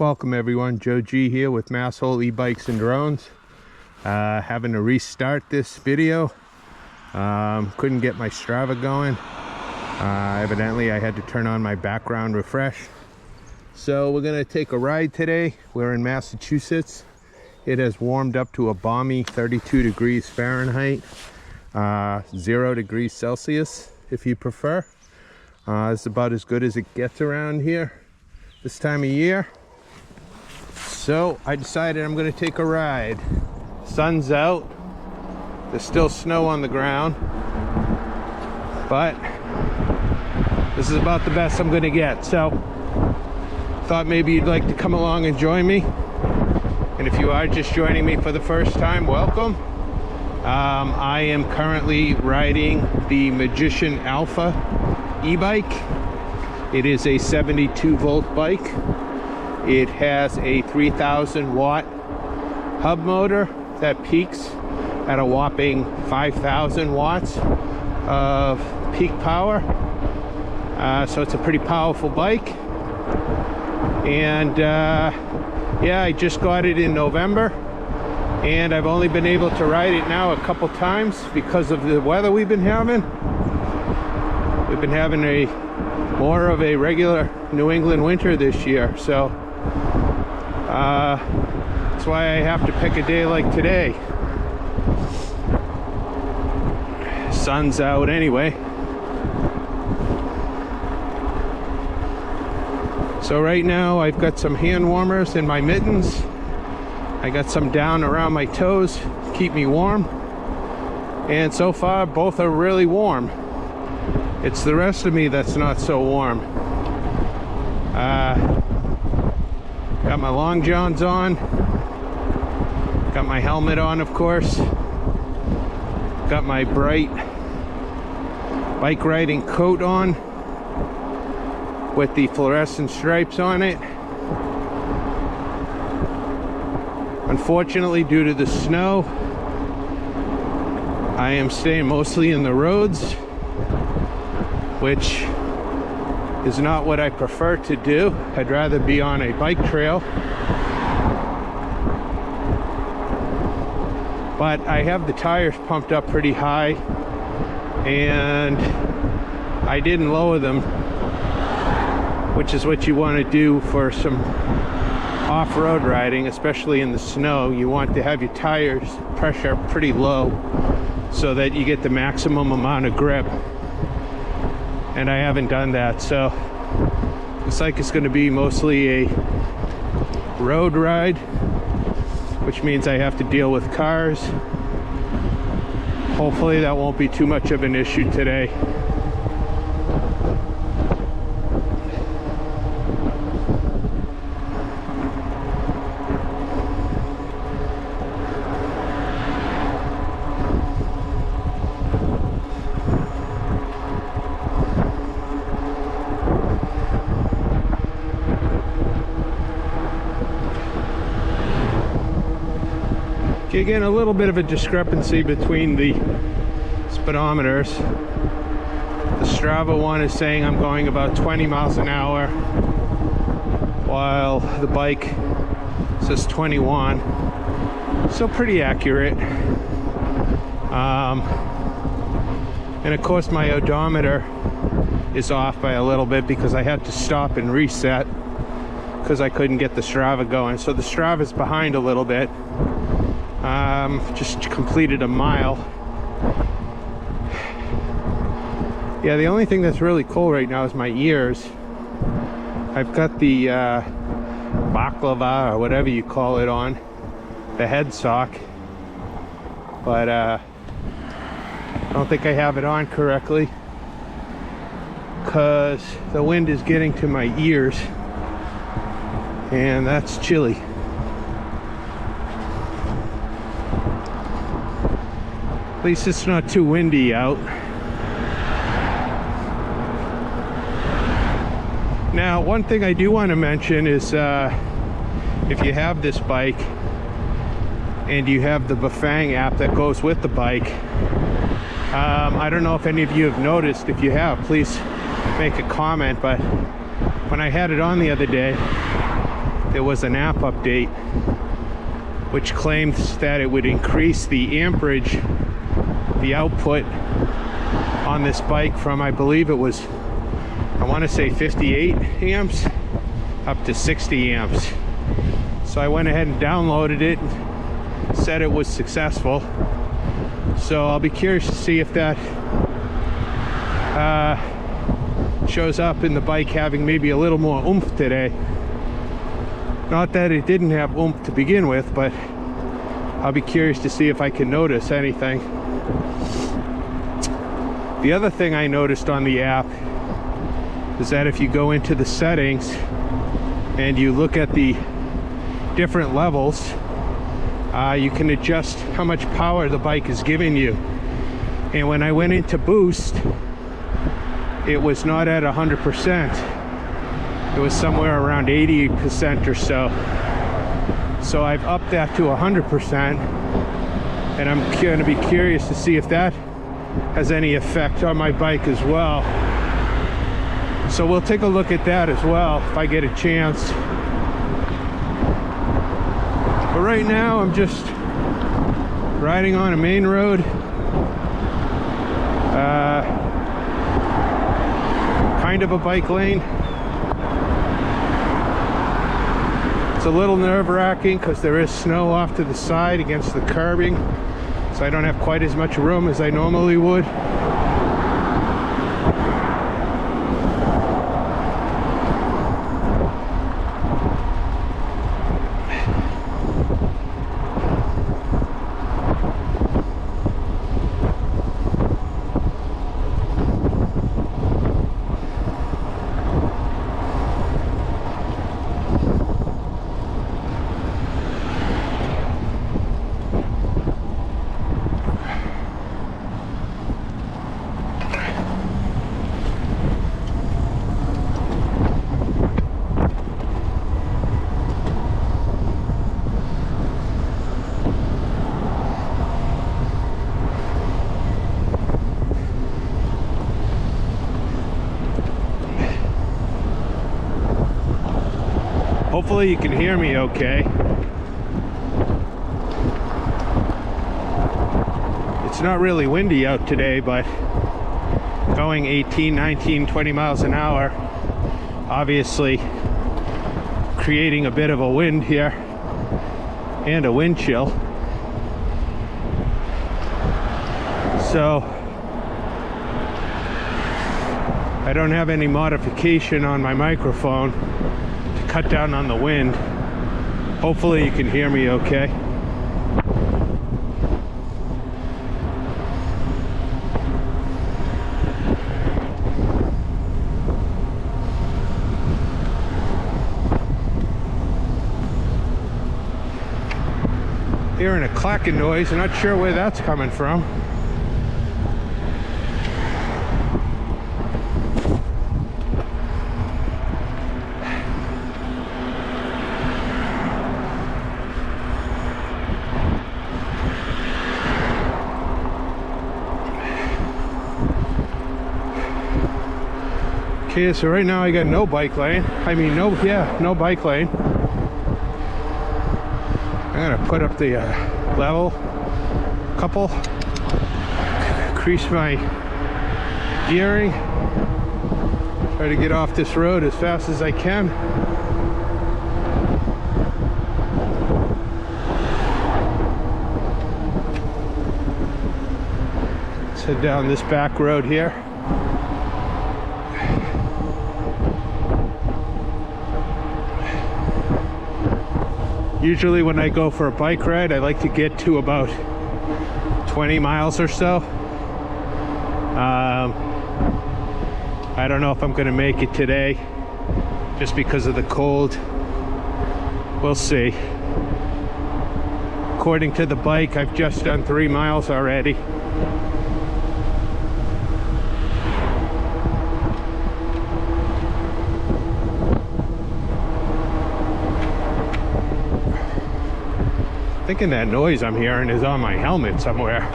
Welcome everyone, Joe G here with Masshole E-Bikes and Drones. Having to restart this video. Couldn't get my Strava going. Evidently I had to turn on my background refresh. So we're gonna take a ride today. We're in Massachusetts. It has warmed up to a balmy 32 degrees Fahrenheit, 0 degrees Celsius if you prefer. It's about as good as it gets around here this time of year. So I decided I'm going to take a ride. Sun's out. There's still snow on the ground, but this is about the best I'm going to get. So thought maybe you'd like to come along and join me. And if you are just joining me for the first time, welcome. I am currently riding the Magician Alpha e-bike. It is a 72 volt bike. It has a 3,000 watt hub motor that peaks at a whopping 5,000 watts of peak power. So it's a pretty powerful bike. And yeah, I just got it in November, and I've only been able to ride it now a couple times because of the weather we've been having. We've been having more of a regular New England winter this year, so that's why I have to pick a day like today. Sun's out anyway. So right now I've got some hand warmers in my mittens. I got some down around my toes to keep me warm. And so far both are really warm. It's the rest of me that's not so warm. Got my long johns on. Got my helmet on, of course. Got my bright bike riding coat on with the fluorescent stripes on it. Unfortunately, due to the snow, I am staying mostly in the roads, which is not what I prefer to do. I'd rather be on a bike trail. But I have the tires pumped up pretty high, and I didn't lower them, which is what you want to do for some off-road riding, especially in the snow. You want to have your tires pressure pretty low so that you get the maximum amount of grip. And I haven't done that, so looks like it's going to be mostly a road ride, which means I have to deal with cars. Hopefully that won't be too much of an issue today. Again, a little bit of a discrepancy between the speedometers. The Strava one is saying I'm going about 20 miles an hour, while the bike says 21. So pretty accurate. And of course my odometer is off by a little bit because I had to stop and reset because I couldn't get the Strava going. So the Strava is behind a little bit. Just completed a mile. Yeah, the only thing that's really cool right now is my ears. I've got the baklava or whatever you call it on, the head sock, but I don't think I have it on correctly because the wind is getting to my ears, and that's chilly. At least it's not too windy out. Now, one thing I do want to mention is if you have this bike and you have the Bafang app that goes with the bike, I don't know if any of you have noticed. If you have, please make a comment. But when I had it on the other day, there was an app update which claims that it would increase the amperage, the output on this bike from, I believe it was, I want to say 58 amps up to 60 amps. So I went ahead and downloaded it, said it was successful. So I'll be curious to see if that shows up in the bike having maybe a little more oomph today. Not that it didn't have oomph to begin with, but I'll be curious to see if I can notice anything. The other thing I noticed on the app is that if you go into the settings and you look at the different levels, you can adjust how much power the bike is giving you. And when I went into boost, it was not at 100%. It was somewhere around 80% or so. So I've upped that to 100%, and I'm going to be curious to see if that has any effect on my bike as well. So we'll take a look at that as well if I get a chance. But right now I'm just riding on a main road. Kind of a bike lane. It's a little nerve-wracking because there is snow off to the side against the curbing, so I don't have quite as much room as I normally would. Hopefully you can hear me okay. It's not really windy out today, but going 18, 19, 20 miles an hour, obviously creating a bit of a wind here and a wind chill. So I don't have any modification on my microphone to cut down on the wind. Hopefully you can hear me okay. Hearing a clacking noise, I'm not sure where that's coming from. Okay, so right now I got no bike lane. No bike lane. I'm gonna put up the level couple, increase my gearing, try to get off this road as fast as I can. Let's head down this back road here. Usually when I go for a bike ride, I like to get to about 20 miles or so. I don't know if I'm gonna make it today just because of the cold. We'll see. According to the bike, I've just done 3 miles already. Thinking that noise I'm hearing is on my helmet somewhere.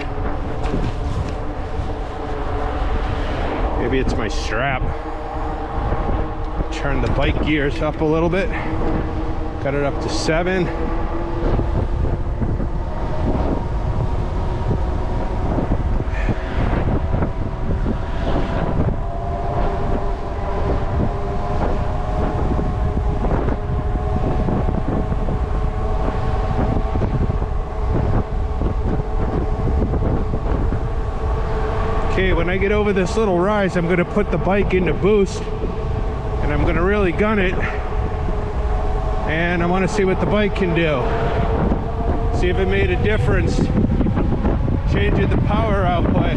Maybe it's my strap. Turn the bike gears up a little bit. Got it up to 7. Okay, when I get over this little rise, I'm going to put the bike into boost and I'm going to really gun it, and I want to see what the bike can do. See if it made a difference changing the power output.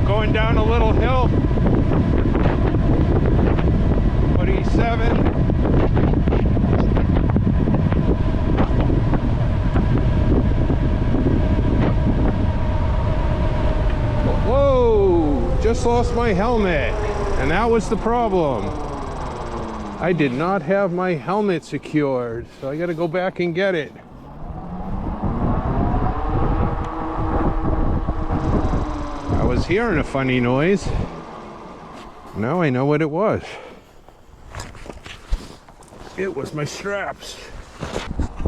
Going down a little hill. 47. Whoa! Just lost my helmet, and that was the problem. I did not have my helmet secured, so I gotta go back and get it. I was hearing a funny noise. Now I know what it was. It was my straps.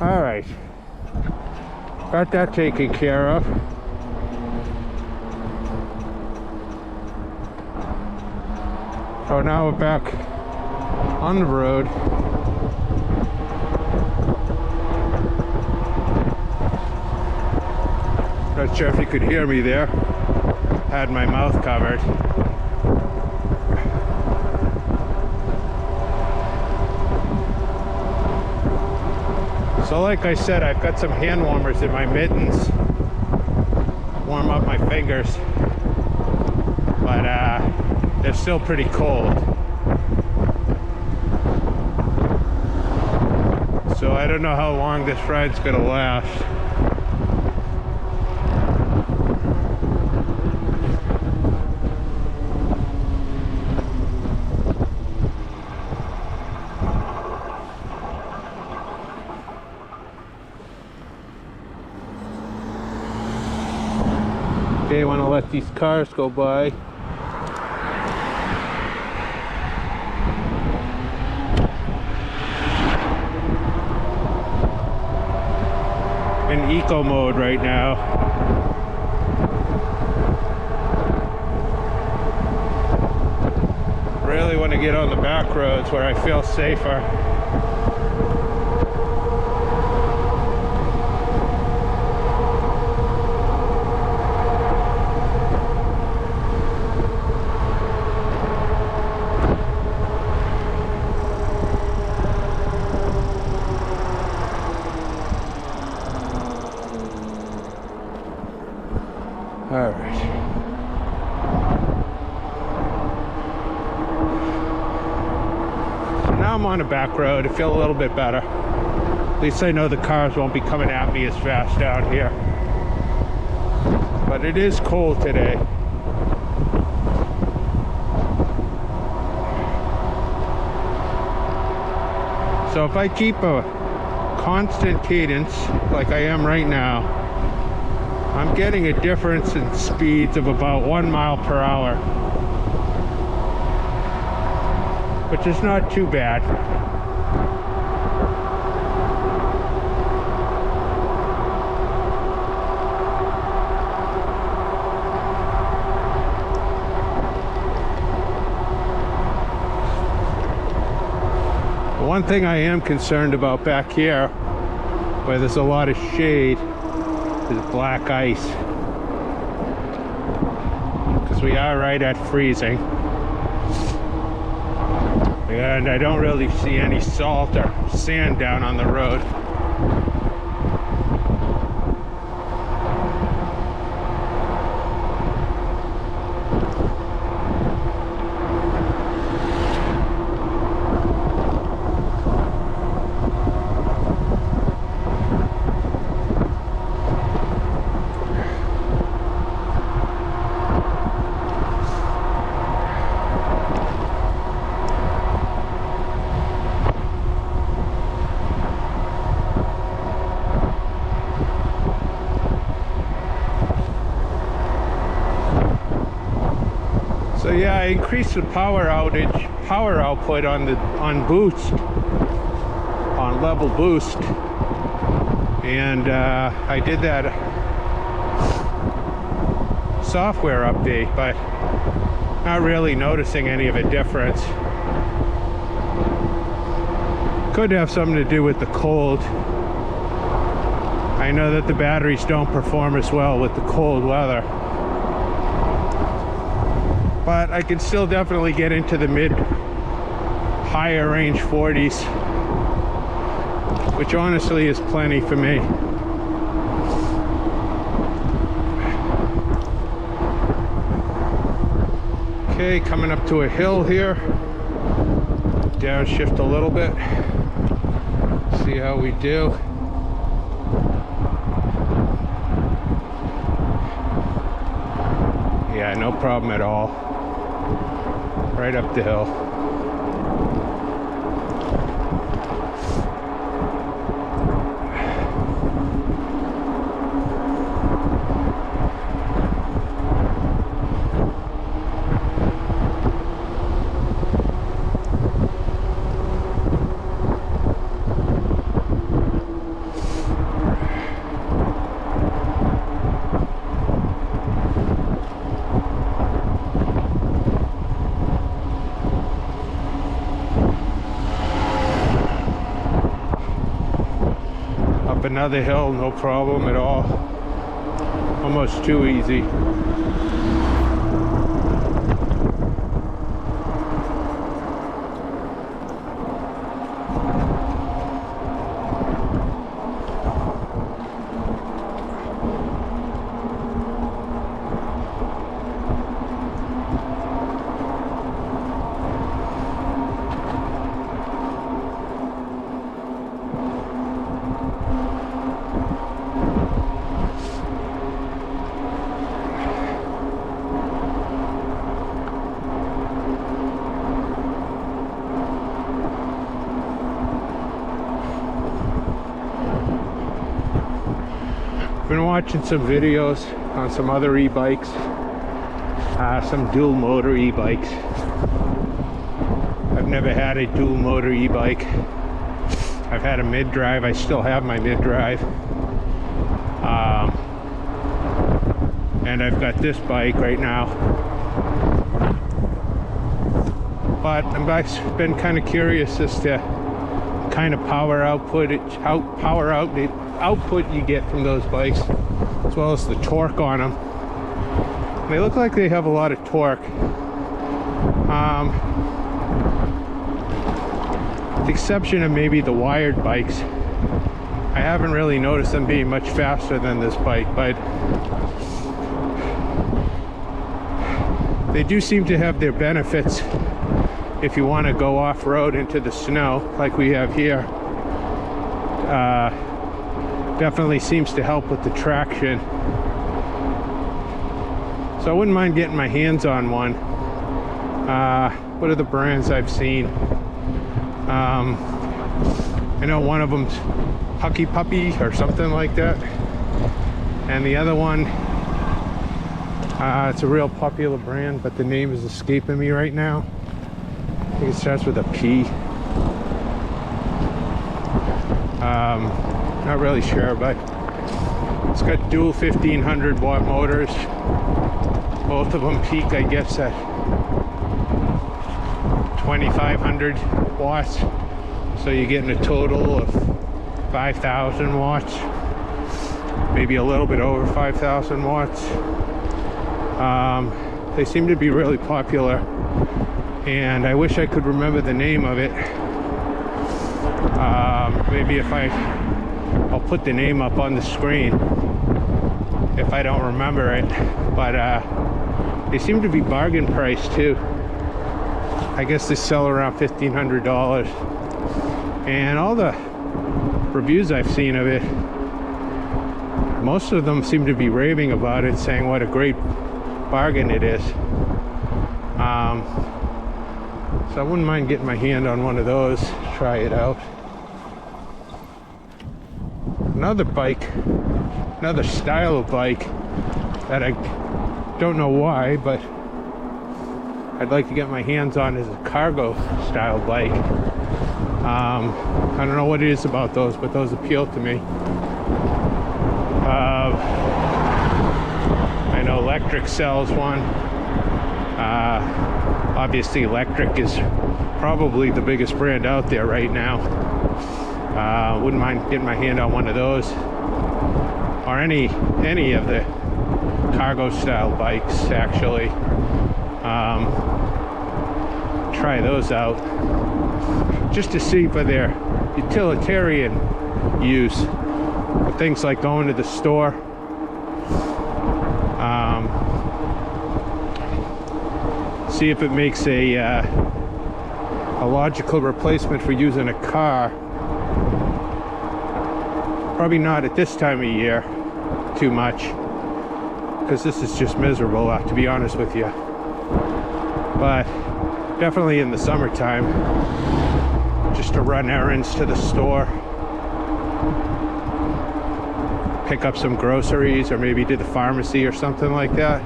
All right, got that taken care of. So now we're back on the road. Not sure if you could hear me there. Had my mouth covered. So like I said, I've got some hand warmers in my mittens. Warm up my fingers. But they're still pretty cold. So I don't know how long this ride's gonna last. Okay, I want to let these cars go by. In eco mode right now. Really want to get on the back roads where I feel safer. All right. So now I'm on a back road. I feel a little bit better. At least I know the cars won't be coming at me as fast down here. But it is cold today. So if I keep a constant cadence like I am right now, I'm getting a difference in speeds of about 1 mile per hour, which is not too bad. One thing I am concerned about back here, where there's a lot of shade, is black ice, because we are right at freezing, and I don't really see any salt or sand down on the road. So yeah, I increased the power output on boost, on level boost, and I did that software update, but not really noticing any of a difference. Could have something to do with the cold. I know that the batteries don't perform as well with the cold weather, but I can still definitely get into the higher range 40s, which honestly is plenty for me. Okay, coming up to a hill here. Downshift a little bit. See how we do. Yeah, no problem at all. Right up the hill. Another hill, no problem at all. Almost too easy. Been watching some videos on some other e-bikes, some dual motor e-bikes. I've never had a dual motor e-bike. I've had a mid-drive. I still have my mid-drive, and I've got this bike right now. But I've been kind of curious as to kind of power output you get from those bikes, as well as the torque on them. They look like they have a lot of torque. With the exception of maybe the wired bikes, I haven't really noticed them being much faster than this bike, but they do seem to have their benefits if you want to go off-road into the snow like we have here. Definitely seems to help with the traction. So I wouldn't mind getting my hands on one. What are the brands I've seen? I know one of them's Hucky Puppy or something like that, and the other one, it's a real popular brand, but the name is escaping me right now. I think it starts with a P. Not really sure, but it's got dual 1500 watt motors. Both of them peak, I guess, at 2500 watts. So you're getting a total of 5,000 watts, maybe a little bit over 5,000 watts. They seem to be really popular, and I wish I could remember the name of it. Maybe if I'll put the name up on the screen if I don't remember it, but they seem to be bargain price too. I guess they sell around $1,500, and all the reviews I've seen of it, most of them seem to be raving about it, saying what a great bargain it is. So I wouldn't mind getting my hand on one of those, try it out. Another bike, another style of bike that I don't know why, but I'd like to get my hands on is a cargo style bike. I don't know what it is about those, but those appeal to me. I know Electric sells one. Obviously Electric is probably the biggest brand out there right now. Wouldn't mind getting my hand on one of those, or any of the cargo style bikes actually. Try those out just to see for their utilitarian use, for things like going to the store. See if it makes a logical replacement for using a car. Probably not at this time of year too much, because this is just miserable, to be honest with you. But definitely in the summertime, just to run errands to the store, pick up some groceries, or maybe to the pharmacy or something like that.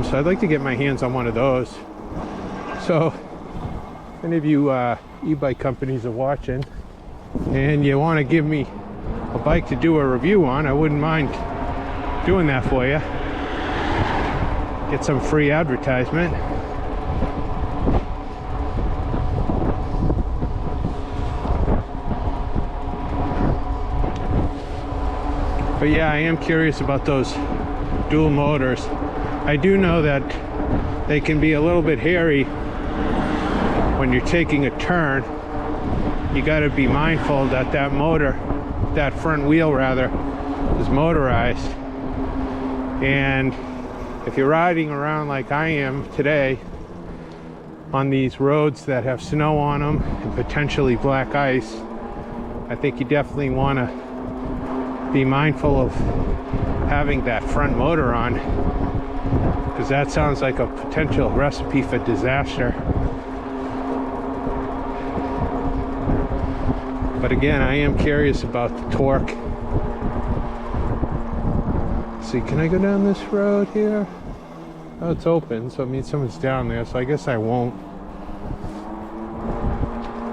So I'd like to get my hands on one of those. So if any of you e-bike companies are watching and you want to give me a bike to do a review on, I wouldn't mind doing that for you. Get some free advertisement. But yeah, I am curious about those dual motors. I do know that they can be a little bit hairy when you're taking a turn. You got to be mindful that that motor, that front wheel rather, is motorized. And if you're riding around like I am today on these roads that have snow on them and potentially black ice, I think you definitely want to be mindful of having that front motor on, because that sounds like a potential recipe for disaster. But again, I am curious about the torque. See, can I go down this road here? Oh, it's open, so it means someone's down there, so I guess I won't.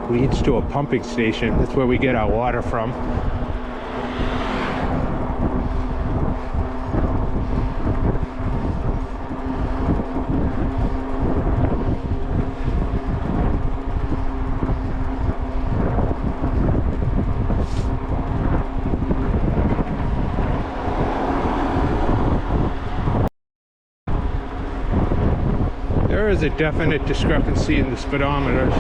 Leads to a pumping station. That's where we get our water from. There is a definite discrepancy in the speedometers.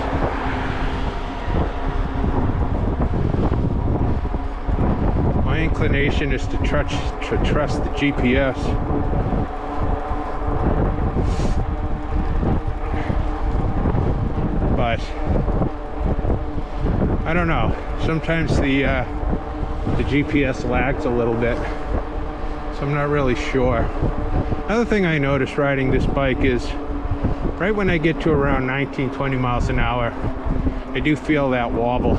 My inclination is to trust the GPS. But I don't know. Sometimes the GPS lags a little bit, so I'm not really sure. Another thing I noticed riding this bike is right when I get to around 19-20 miles an hour, I do feel that wobble.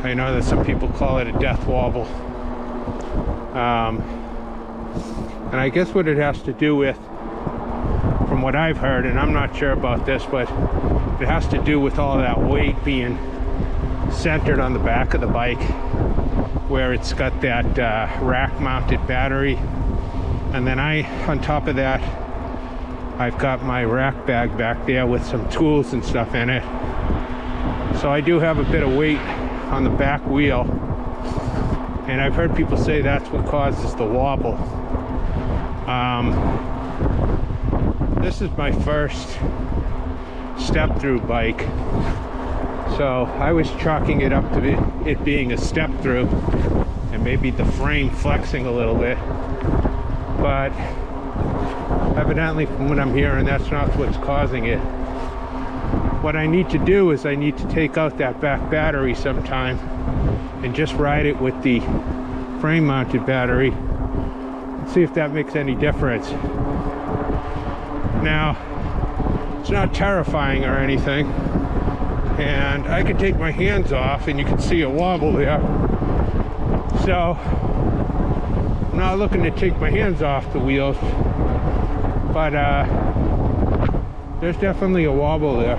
I know that some people call it a death wobble. And I guess what it has to do with, from what I've heard, and I'm not sure about this, but it has to do with all that weight being centered on the back of the bike, where it's got that rack-mounted battery. And then on top of that, I've got my rack bag back there with some tools and stuff in it. So I do have a bit of weight on the back wheel. And I've heard people say that's what causes the wobble. This is my first step-through bike. So I was chalking it up to it being a step-through and maybe the frame flexing a little bit. But evidently, from what I'm hearing, that's not what's causing it. What I need to do is I need to take out that back battery sometime and just ride it with the frame-mounted battery and see if that makes any difference. Now, it's not terrifying or anything, and I can take my hands off and you can see a wobble there. So I'm not looking to take my hands off the wheels, but There's definitely a wobble there.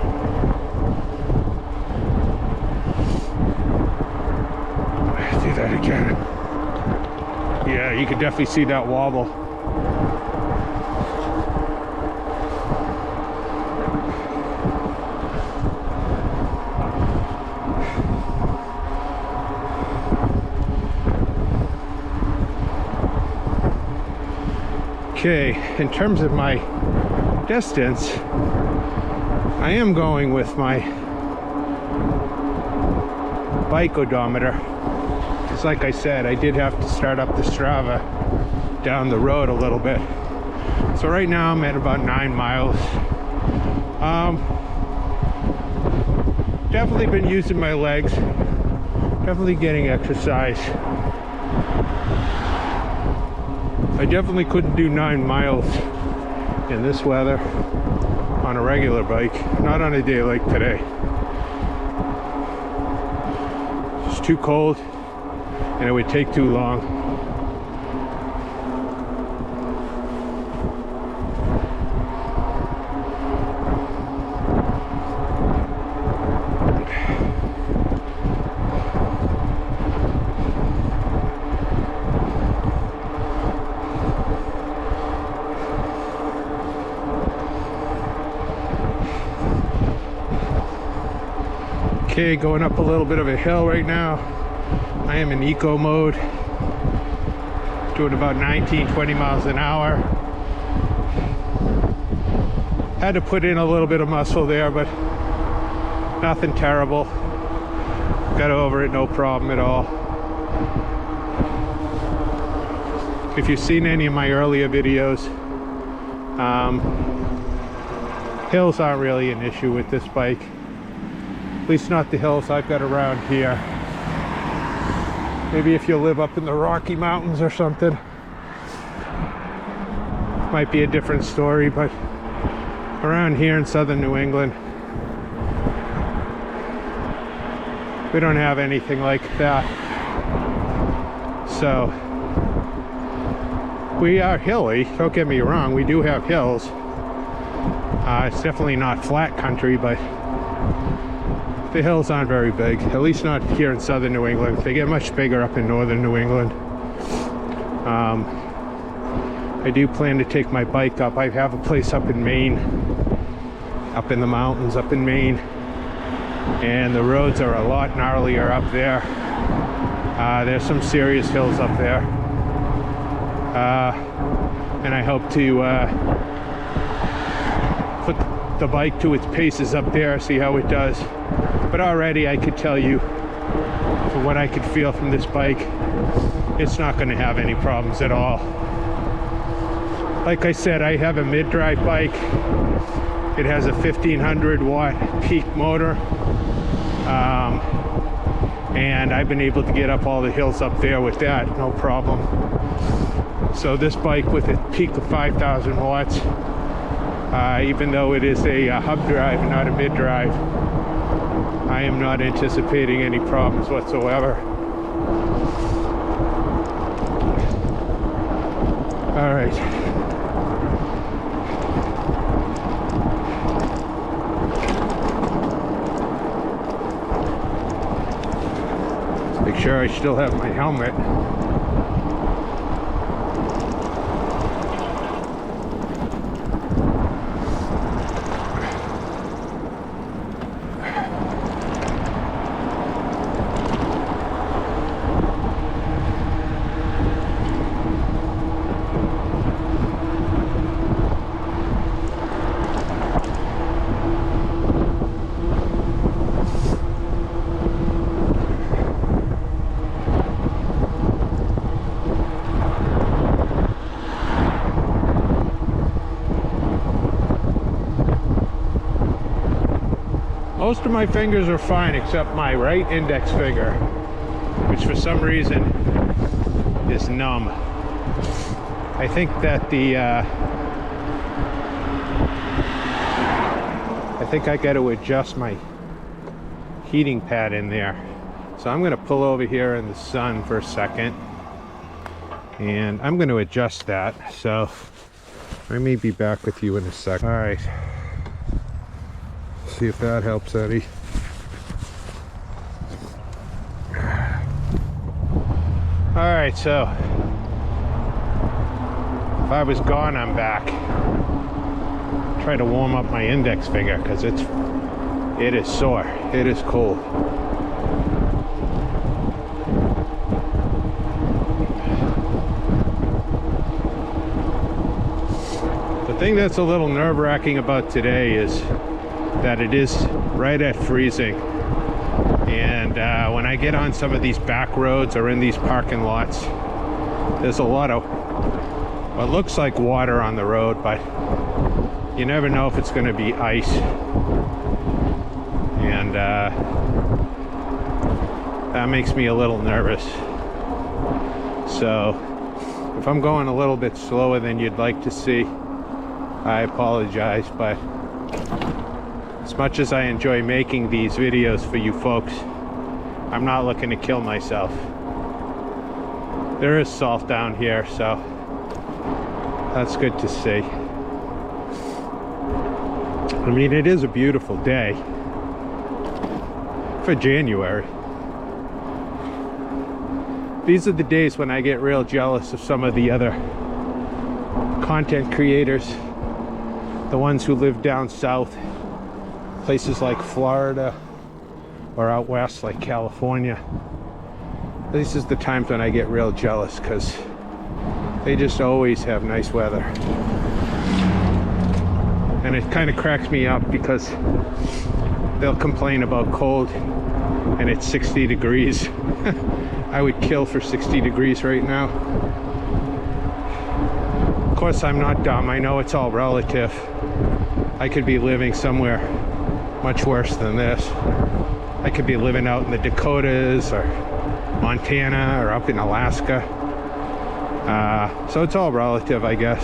Do that again. Yeah, you can definitely see that wobble. Okay, in terms of my distance, I am going with my bike odometer. Because like I said, I did have to start up the Strava down the road a little bit. So right now I'm at about 9 miles. Definitely been using my legs. Definitely getting exercise. I definitely couldn't do 9 miles in this weather on a regular bike, not on a day like today. It's too cold and it would take too long. Okay, going up a little bit of a hill right now. I am in eco mode, doing about 19-20 miles an hour. Had to put in a little bit of muscle there, but nothing terrible. Got over it, no problem at all. If you've seen any of my earlier videos, hills aren't really an issue with this bike. At least not the hills I've got around here. Maybe if you live up in the Rocky Mountains or something, might be a different story, but around here in southern New England, we don't have anything like that. So we are hilly, don't get me wrong, we do have hills. It's definitely not flat country, but the hills aren't very big, at least not here in southern New England. They get much bigger up in northern New England. I do plan to take my bike up. I have a place up in Maine, up in the mountains up in Maine, and the roads are a lot gnarlier up there. There's some serious hills up there, and I hope to put the bike to its paces up there, see how it does. But already I could tell you, from what I could feel from this bike, it's not going to have any problems at all. Like I said, I have a mid-drive bike. It has a 1500 watt peak motor, and I've been able to get up all the hills up there with that, no problem. So this bike with a peak of 5000 watts, even though it is a hub drive and not a mid-drive, I am not anticipating any problems whatsoever. All right. Make sure I still have my helmet. Most of my fingers are fine except my right index finger, which for some reason is numb. I think that I think I got to adjust my heating pad in there. So I'm going to pull over here in the sun for a second, and I'm going to adjust that. So I may be back with you in a second. All right. See if that helps Eddie. Alright, so if I was gone, I'm back. Try to warm up my index finger because it is sore. It is cold. The thing that's a little nerve-wracking about today is that it is right at freezing. And when I get on some of these back roads or in these parking lots, there's a lot of what looks like water on the road, but you never know if it's going to be ice. And that makes me a little nervous. So if I'm going a little bit slower than you'd like to see, I apologize, but as much as I enjoy making these videos for you folks, I'm not looking to kill myself. There is salt down here, so that's good to see. I mean, it is a beautiful day for January. These are the days when I get real jealous of some of the other content creators, the ones who live down south, places like Florida or out west like California. This is the times when I get real jealous because they just always have nice weather. And it kind of cracks me up because they'll complain about cold and it's 60 degrees. I would kill for 60 degrees right now. Of course, I'm not dumb. I know it's all relative. I could be living somewhere much worse than this. I could be living out in the Dakotas or Montana or up in Alaska. So it's all relative, I guess.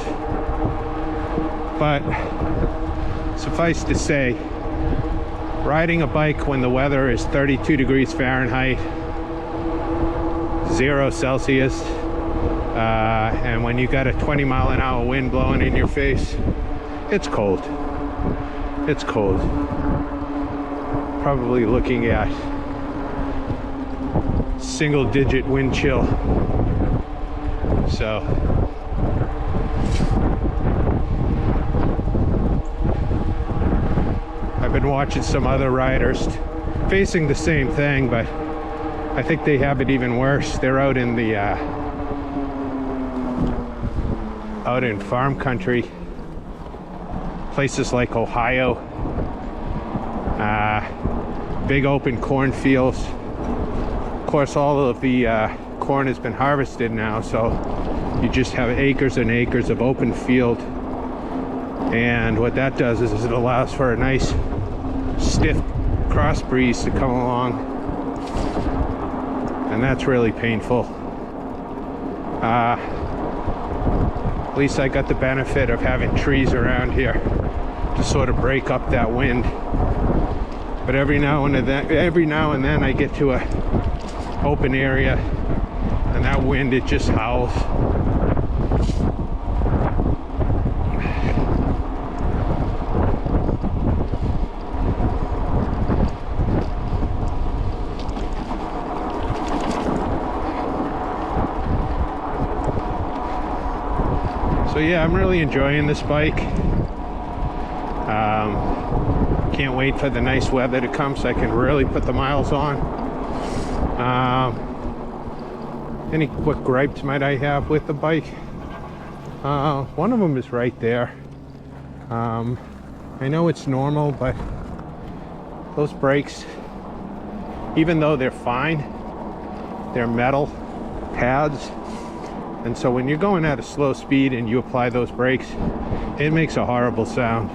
But suffice to say, riding a bike when the weather is 32 degrees Fahrenheit, 0 Celsius, and when you got a 20-mile-an-hour wind blowing in your face, it's cold. It's cold. Probably looking at single-digit wind chill. So I've been watching some other riders facing the same thing, but I think they have it even worse. They're out in the out in farm country, places like Ohio, big open cornfields. Of course, all of the corn has been harvested now, so you just have acres and acres of open field. And what that does is it allows for a nice stiff cross breeze to come along, and that's really painful. At least I got the benefit of having trees around here to sort of break up that wind. But every now and then I get to a open area, and that wind, it just howls. So yeah, I'm really enjoying this bike. Can't wait for the nice weather to come so I can really put the miles on. Any quick gripes might I have with the bike? One of them is right there. I know it's normal, but those brakes, even though they're fine, they're metal pads. And so when you're going at a slow speed and you apply those brakes, it makes a horrible sound.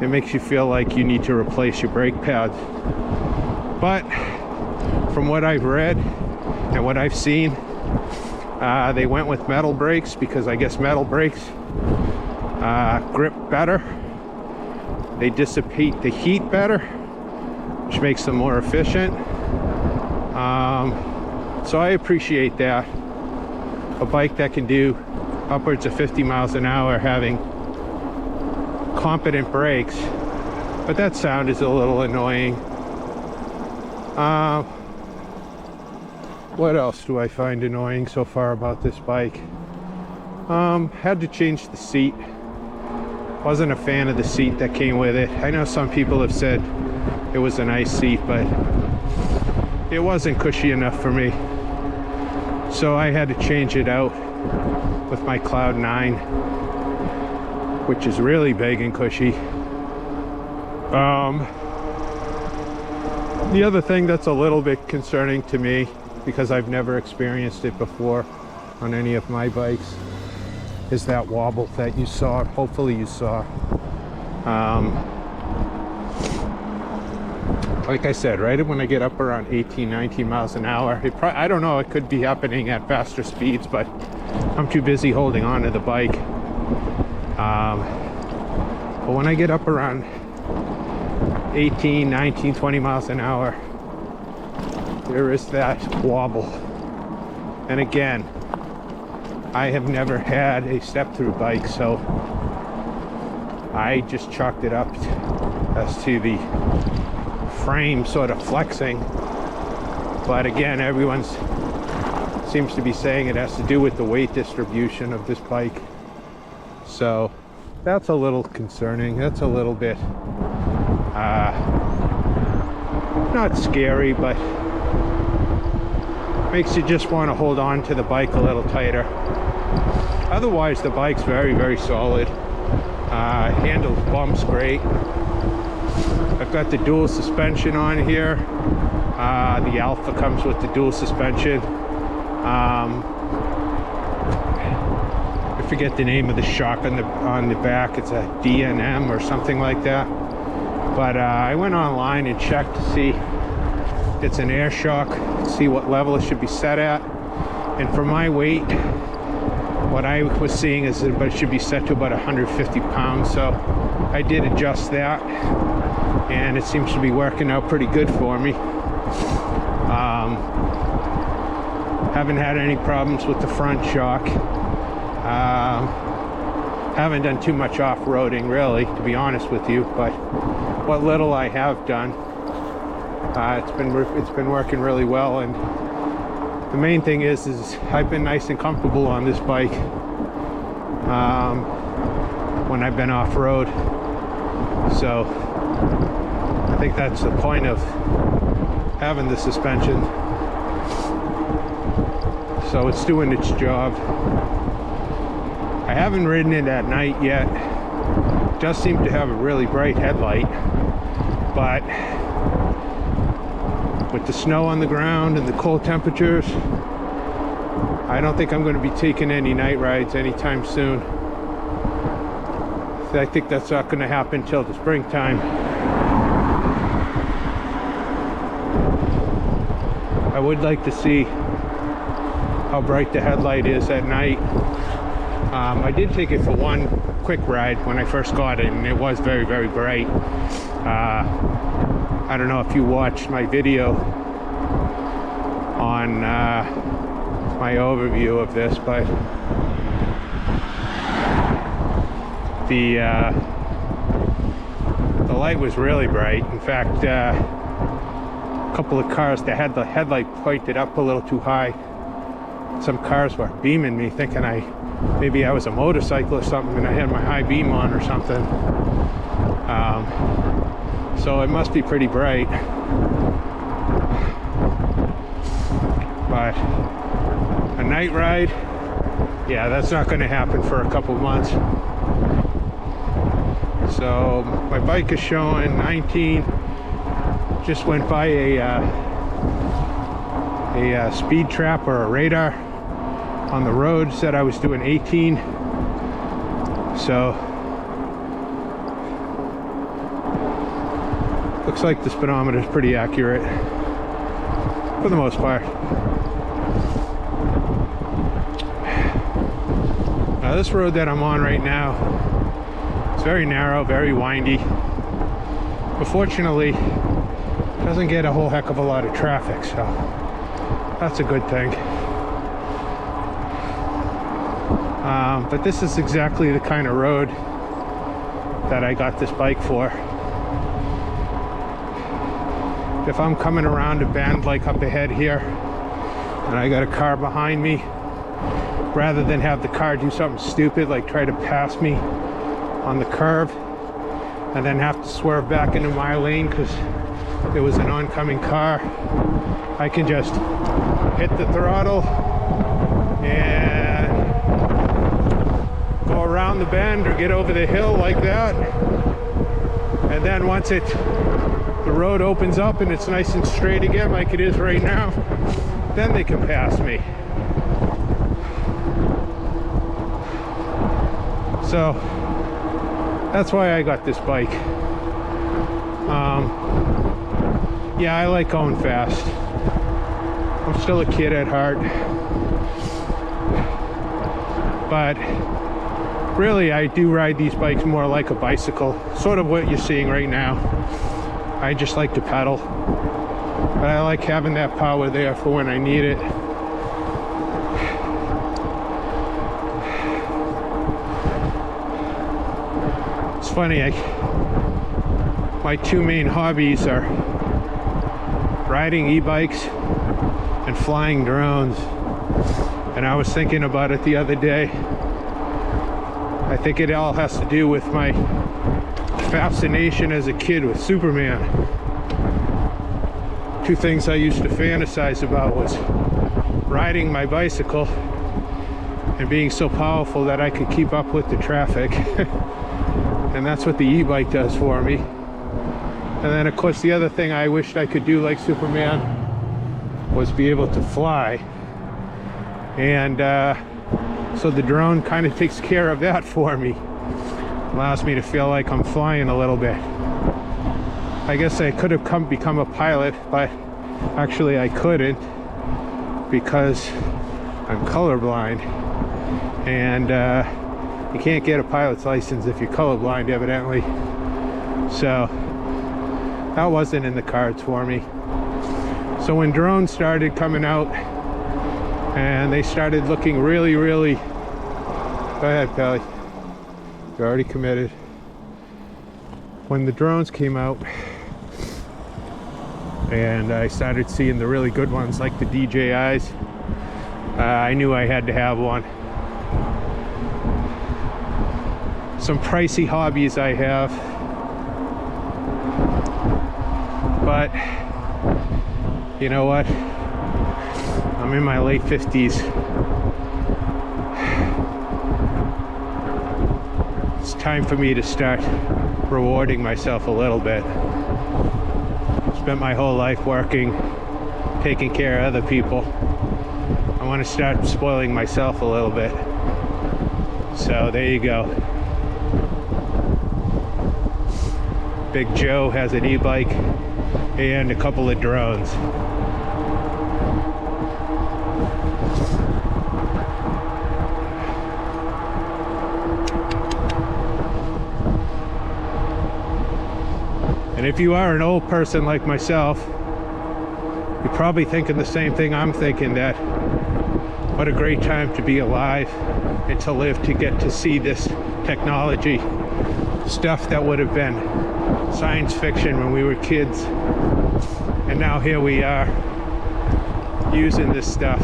It makes you feel like you need to replace your brake pads. But from what I've read and what I've seen, they went with metal brakes because I guess metal brakes grip better. They dissipate the heat better, which makes them more efficient. So I appreciate that. A bike that can do upwards of 50 miles an hour having competent brakes But that sound is a little annoying. What else do I find annoying so far about this bike? Had to change the seat. Wasn't a fan of the seat that came with it. I know some people have said it was a nice seat, but it wasn't cushy enough for me. So I had to change it out with my Cloud 9, which is really big and cushy. The other thing that's a little bit concerning to me, because I've never experienced it before on any of my bikes, is that wobble that you saw, hopefully you saw. Like I said, right when I get up around 18, 19 miles an hour, I don't know, it could be happening at faster speeds, but I'm too busy holding on to the bike. But when I get up around 18, 19, 20 miles an hour, there is that wobble. And again, I have never had a step-through bike, so I just chalked it up as to the frame sort of flexing. But again, everyone seems to be saying it has to do with the weight distribution of this bike. So that's a little concerning. That's a little bit not scary, but makes you just want to hold on to the bike a little tighter. Otherwise, the bike's very, very solid. Handles bumps great. I've got the dual suspension on here. The Alpha comes with the dual suspension. I forget the name of the shock on the back. It's a DNM or something like that. But I went online and checked to see it's an air shock, see what level it should be set at. And for my weight, what I was seeing is that it should be set to about 150 pounds. So I did adjust that, and it seems to be working out pretty good for me. Haven't had any problems with the front shock. Haven't done too much off-roading, really, to be honest with you, but what little I have done, it's been working really well. And the main thing is I've been nice and comfortable on this bike when I've been off-road. So I think that's the point of having the suspension. So it's doing its job. I haven't ridden it at night yet. It does seem to have a really bright headlight, but with the snow on the ground and the cold temperatures, I don't think I'm going to be taking any night rides anytime soon. So I think that's not going to happen till the springtime. I would like to see how bright the headlight is at night. I did take it for one quick ride when I first got it, and it was very, very bright. I don't know if you watched my video on my overview of this, but the light was really bright. In fact, a couple of cars that had the headlight pointed up a little too high. Some cars were beaming me, thinking maybe I was a motorcycle or something, and I had my high beam on or something. So it must be pretty bright. But a night ride, yeah, that's not going to happen for a couple months. So my bike is showing 19. Just went by a speed trap or a radar on the road, said I was doing 18. So looks like the speedometer is pretty accurate for the most part. Now this road that I'm on right now, it's very narrow, very windy, but fortunately doesn't get a whole heck of a lot of traffic, so that's a good thing. But this is exactly the kind of road that I got this bike for. if I'm coming around a bend like up ahead here and I got a car behind me, rather than have the car do something stupid like try to pass me on the curve and then have to swerve back into my lane because it was an oncoming car, I can just hit the throttle and go around the bend or get over the hill like that. And then once the road opens up and it's nice and straight again like it is right now, then they can pass me. So that's why I got this bike. Yeah, I like going fast. I'm still a kid at heart. But really, I do ride these bikes more like a bicycle, sort of what you're seeing right now. I just like to pedal, but I like having that power there for when I need it. It's funny, my two main hobbies are riding e-bikes and flying drones. And I was thinking about it the other day. I think it all has to do with my fascination as a kid with Superman. Two things I used to fantasize about was riding my bicycle and being so powerful that I could keep up with the traffic. And that's what the e-bike does for me. And then of course the other thing I wished I could do like Superman was be able to fly. And so the drone kind of takes care of that for me. Allows me to feel like I'm flying a little bit. I guess I could have become a pilot, but actually I couldn't because I'm colorblind. And you can't get a pilot's license if you're colorblind, evidently. So that wasn't in the cards for me. So when drones started coming out and they started looking really, go ahead, Pally. You're already committed. When the drones came out and I started seeing the really good ones like the DJIs, I knew I had to have one. Some pricey hobbies I have, but you know what? I'm in my late 50s. It's time for me to start rewarding myself a little bit. Spent my whole life working, taking care of other people. I want to start spoiling myself a little bit. So there you go. Big Joe has an e-bike and a couple of drones. And if you are an old person like myself, you're probably thinking the same thing I'm thinking, that what a great time to be alive and to live to get to see this technology. Stuff that would have been science fiction when we were kids. And now here we are using this stuff.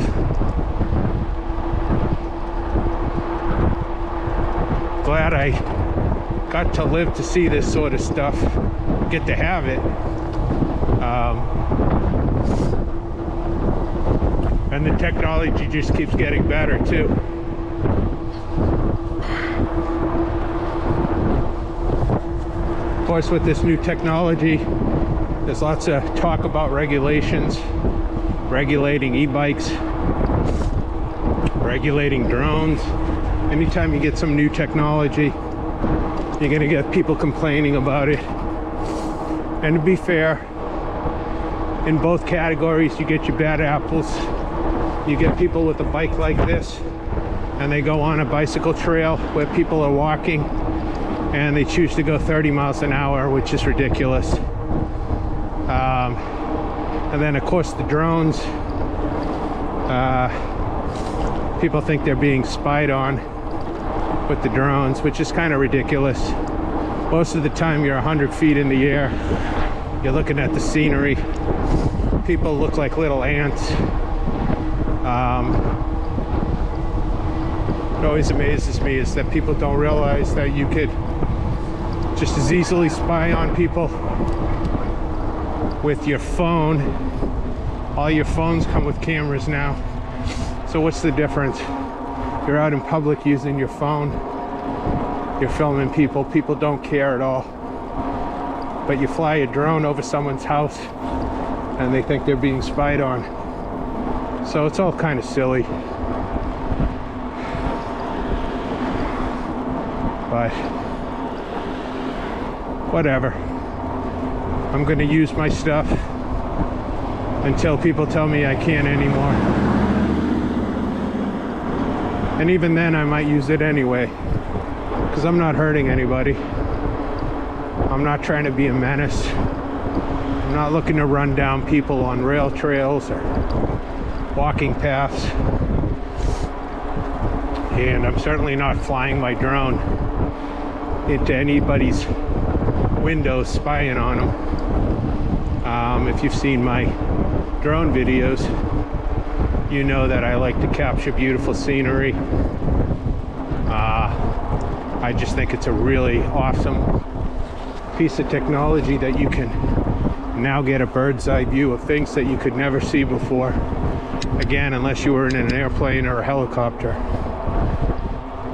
Glad I got to live to see this sort of stuff, get to have it. And the technology just keeps getting better too. Of course, with this new technology, there's lots of talk about regulations, regulating e-bikes, regulating drones. Anytime you get some new technology, you're gonna get people complaining about it. And to be fair, in both categories, you get your bad apples. You get people with a bike like this, and they go on a bicycle trail where people are walking, and they choose to go 30 miles an hour, which is ridiculous. And then of course the drones, people think they're being spied on with the drones, which is kind of ridiculous. Most of the time you're 100 feet in the air. You're looking at the scenery. People look like little ants. What always amazes me is that people don't realize that you could just as easily spy on people with your phone. All your phones come with cameras now. So what's the difference? You're out in public using your phone. You're filming people. People don't care at all. But you fly a drone over someone's house and they think they're being spied on. So it's all kind of silly. But whatever. I'm gonna use my stuff until people tell me I can't anymore. And even then I might use it anyway, because I'm not hurting anybody. I'm not trying to be a menace. I'm not looking to run down people on rail trails or walking paths. And I'm certainly not flying my drone into anybody's windows spying on them. If you've seen my drone videos, you know that I like to capture beautiful scenery. I just think it's a really awesome piece of technology that you can now get a bird's eye view of things that you could never see before. Again, unless you were in an airplane or a helicopter.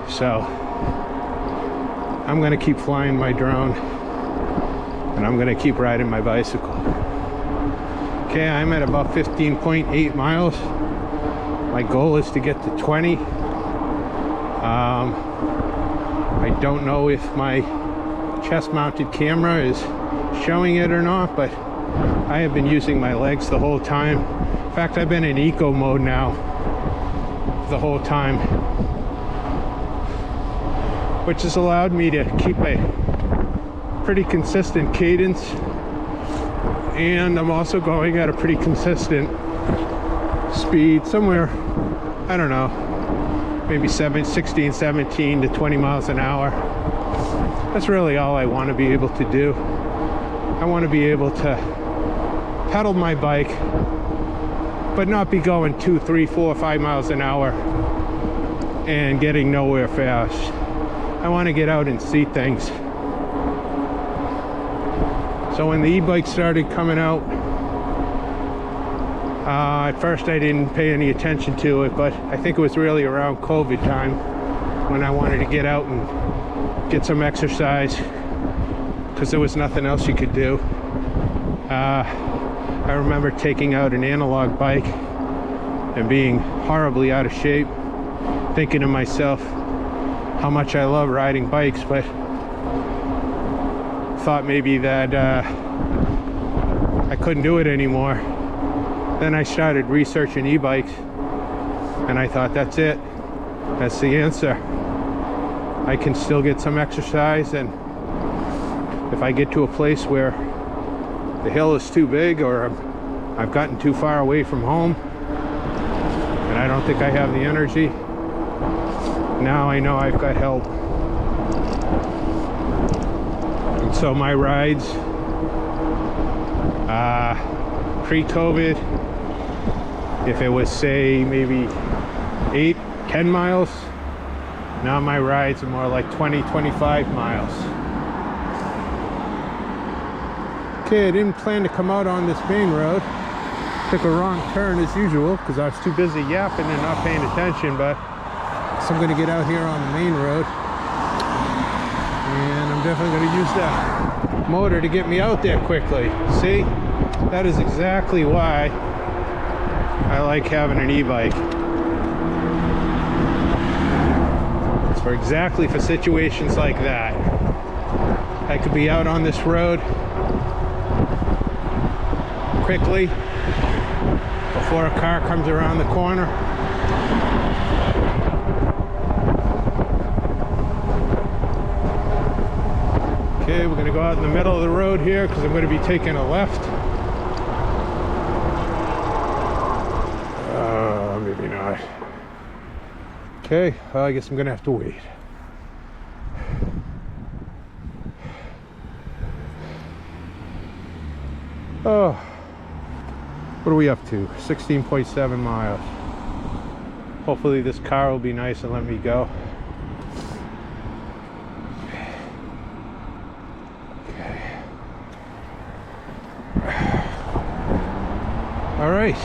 So I'm gonna keep flying my drone and I'm gonna keep riding my bicycle. Okay, I'm at about 15.8 miles. My goal is to get to 20. I don't know if my chest-mounted camera is showing it or not, but I have been using my legs the whole time. In fact, I've been in eco mode now the whole time, which has allowed me to keep a pretty consistent cadence, and I'm also going at a pretty consistent speed, somewhere, I don't know, maybe 16, 17 to 20 miles an hour. That's really all I want to be able to do. I want to be able to pedal my bike, but not be going 2, 3, 4, 5 miles an hour and getting nowhere fast. I want to get out and see things. So when the e-bike started coming out, at first I didn't pay any attention to it, but I think it was really around COVID time when I wanted to get out and get some exercise because there was nothing else you could do. I remember taking out an analog bike and being horribly out of shape, thinking to myself how much I love riding bikes, but thought maybe that I couldn't do it anymore. Then I started researching e-bikes and I thought, that's it, that's the answer. I can still get some exercise, and if I get to a place where the hill is too big or I've gotten too far away from home and I don't think I have the energy, now I know I've got help. And so my rides, pre-COVID, if it was, say, maybe 8, 10 miles, now my rides are more like 20, 25 miles. Okay, I didn't plan to come out on this main road. Took a wrong turn as usual because I was too busy yapping and not paying attention, but so I'm going to get out here on the main road, and I'm definitely going to use that motor to get me out there quickly. See, that is exactly why I like having an e-bike. It's for situations like that. I could be out on this road quickly before a car comes around the corner. Okay, we're going to go out in the middle of the road here because I'm going to be taking a left. Maybe not. Okay, well, I guess I'm going to have to wait. Oh, what are we up to? 16.7 miles. Hopefully this car will be nice and let me go. Okay. All right.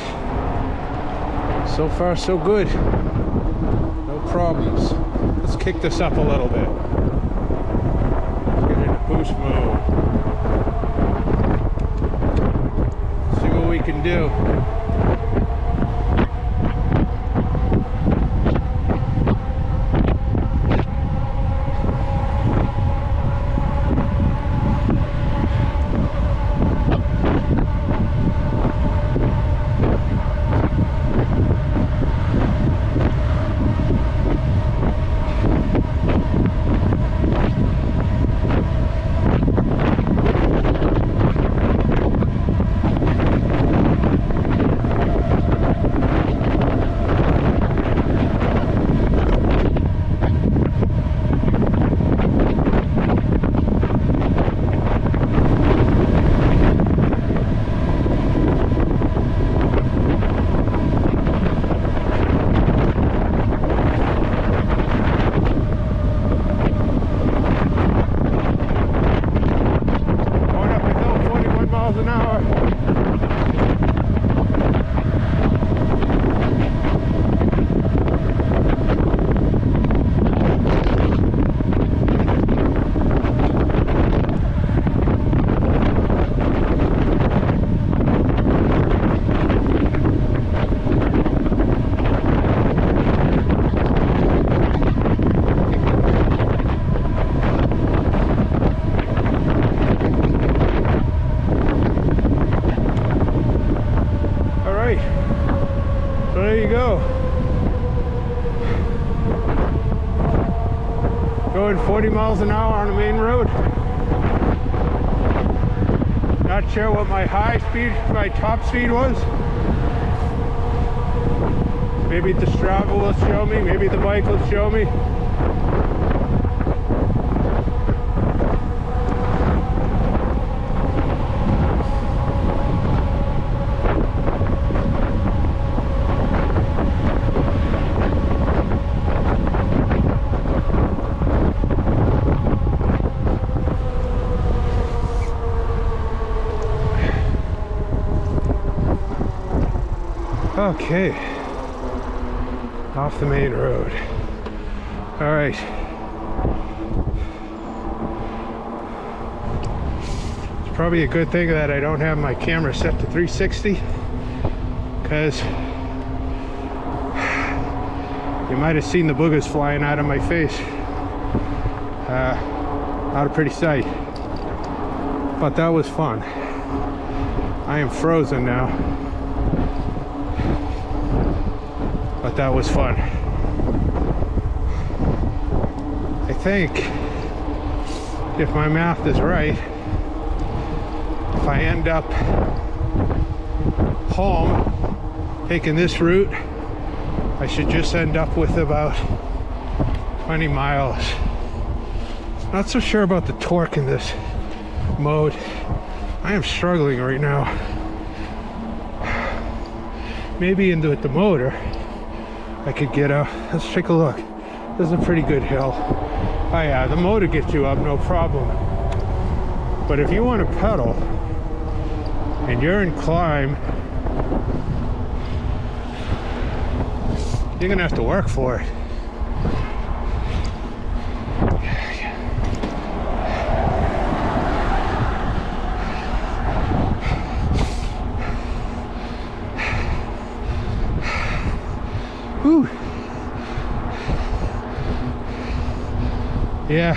So far, so good. No problems. Let's kick this up a little bit. Let's get into boost mode. See what we can do. So there you go. Going 40 miles an hour on the main road. Not sure what my top speed was. Maybe the Strava will show me, maybe the bike will show me. Okay, off the main road. All right. It's probably a good thing that I don't have my camera set to 360, because you might have seen the boogers flying out of my face. Out of pretty sight. But that was fun. I am frozen now. But that was fun. I think, if my math is right, if I end up home taking this route, I should just end up with about 20 miles. Not so sure about the torque in this mode. I am struggling right now. Maybe with the motor I could get up. Let's take a look. This is a pretty good hill. Oh yeah, the motor gets you up, no problem. But if you want to pedal and you're in climb, you're gonna have to work for it. Whew. Yeah,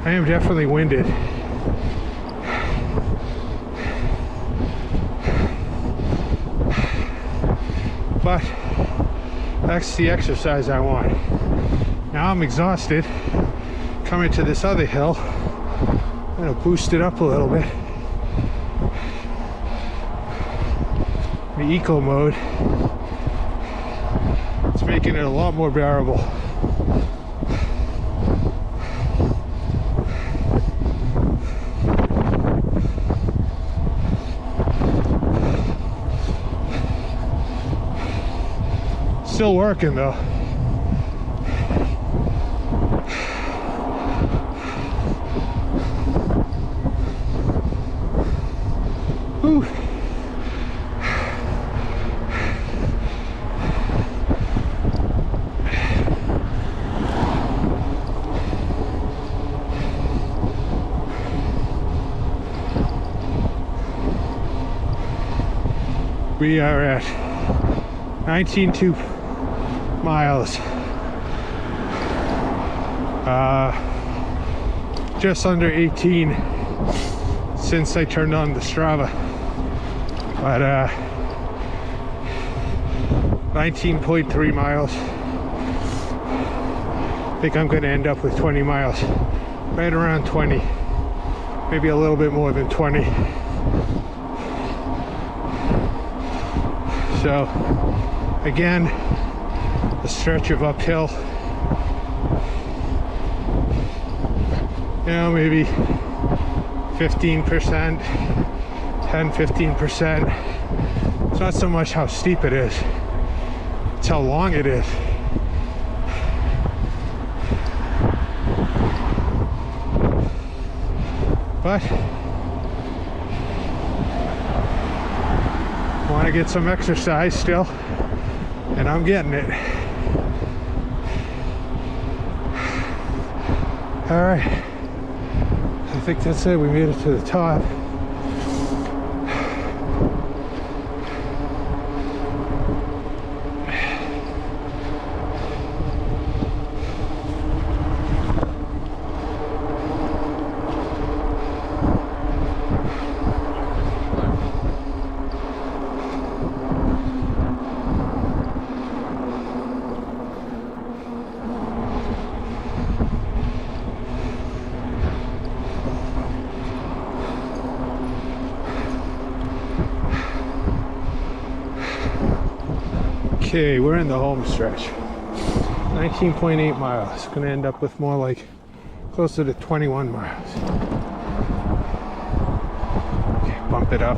I am definitely winded. But that's the exercise I want. Now I'm exhausted. Coming to this other hill, I'm gonna boost it up a little bit. The eco mode, it's making it a lot more bearable. still working though. Whew. We are at 19.2 miles. Just under 18 since I turned on the Strava. But 19.3 miles. I think I'm going to end up with 20 miles. Right around 20. Maybe a little bit more than 20. So, again, a stretch of uphill. You know, maybe 15%, 10-15%. It's not so much how steep it is, it's how long it is. But I want to get some exercise still, and I'm getting it. All right, I think that's it. We made it to the top. Okay, we're in the home stretch. 19.8 miles. Gonna end up with more like closer to 21 miles. Okay, bump it up.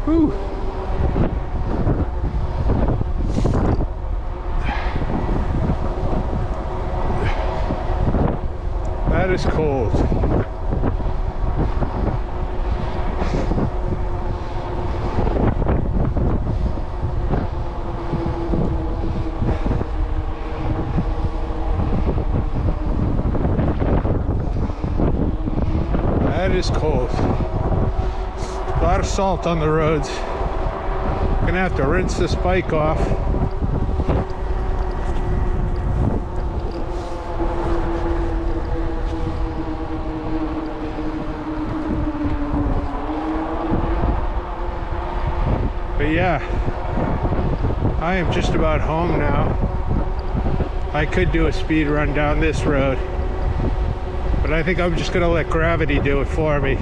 Whew. That is cold. That is cold. A lot of salt on the roads. Gonna have to rinse this bike off. But yeah, I am just about home now. I could do a speed run down this road, but I think I'm just gonna let gravity do it for me.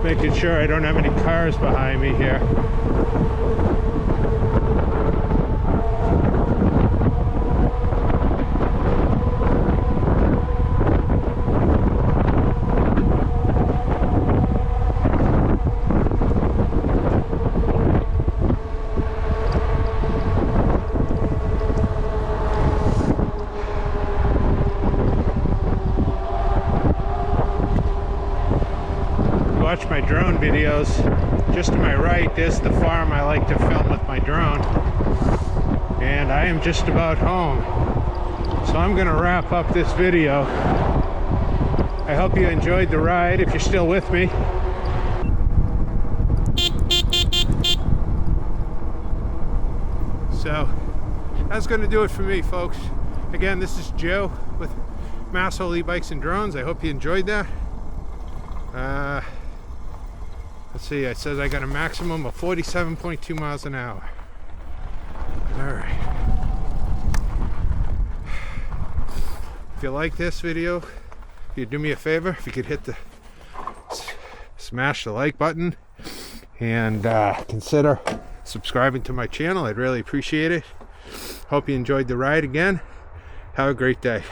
Making sure I don't have any cars behind me here. Watch my drone videos. Just to my right, there's the farm I like to film with my drone. And I am just about home. So I'm gonna wrap up this video. I hope you enjoyed the ride if you're still with me. So that's going to do it for me, folks. Again, this is Joe with Massholt E-Bikes and Drones. I hope you enjoyed that. Let's see, it says I got a maximum of 47.2 miles an hour. All right. If you like this video, if you'd do me a favor, if you could hit the smash the like button and consider subscribing to my channel, I'd really appreciate it. Hope you enjoyed the ride again. Have a great day.